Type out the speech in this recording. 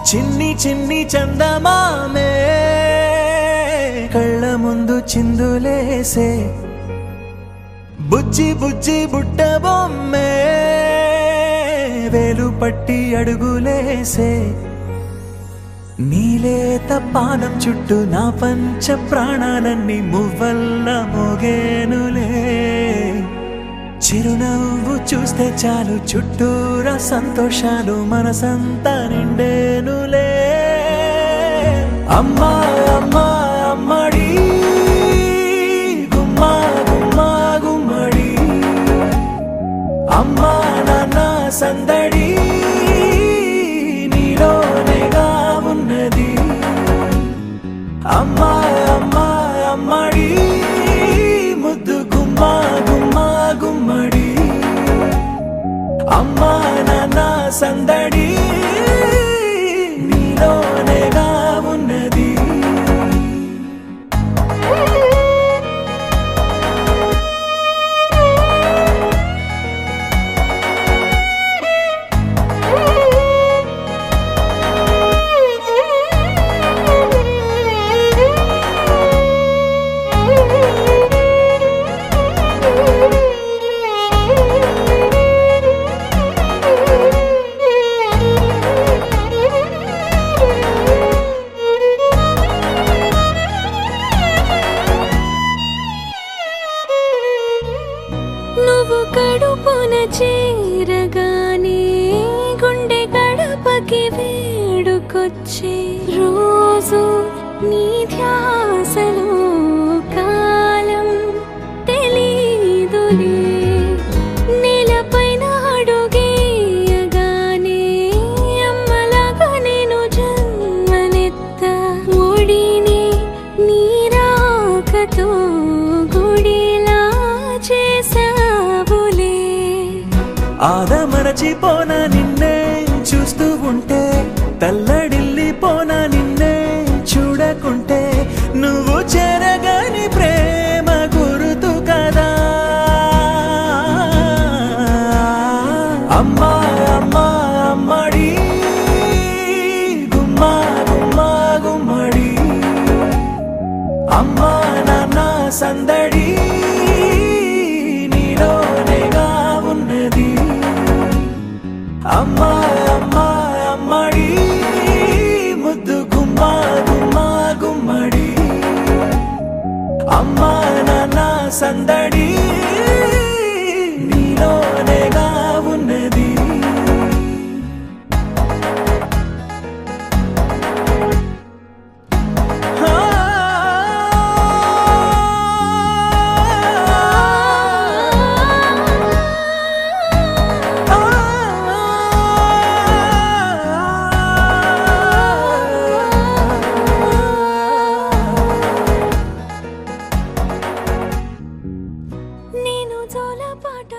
చిన్ని చిన్ని చందమామే కళ్ళ ముందు చిందులేసే బుజ్జి బుజ్జి బుట్ట బొమ్మే వేలు పట్టి అడుగులేసే నీలేత పానం చుట్టూ నా పంచ ప్రాణాలన్నీ మువ్వల్ల మోగేనులే చిరునవ్వు చూస్తే చాలు చుట్టూరా సంతోషాలు మనసంతా నిండేనులే అమ్మా అమ్మా అమ్మడి గుమ్మా గుమ్మా గుమ్మడి అమ్మా నాన్న సందడి నీలోనేగా ఉన్నది అమ్మా అమ్మా అమ్మడి ముద్దు గుమ్మా గుమ్మా గుమ్మడి అమ్మా నాన్న సందడి నీలోనేగా ఉన్నది నువ్వు కడుపున చేరగానే గుండె గడపకి వేడుకొచ్చే రోజు నీ ధ్యాసలో కాలం తెలీదులే నేలపైన అడుగేయగానే అమ్మలాగా నేను జన్మనెత్త ఒడిని నీ రాకతో గుడిలా చేసావులే ఆదమరచిపోన నిన్నే చూస్తూ ఉంటే తల్లడిల్లిపోన నిన్నే చూడకుంటే నువ్వు చెరగని ప్రేమ గురుతు కదా అమ్మా అమ్మా అమ్మడి గుమ్మా గుమ్మా గుమ్మడి అమ్మా నాన్న సందడి నీలోనేగా ఉన్నది అమ్మా అమ్మా అమ్మడి ముద్దు గుమ్మా గుమ్మా గుమ్మడి అమ్మా నాన్న సందడి నీలోనేగా ఉన్నది నేను జోల పాట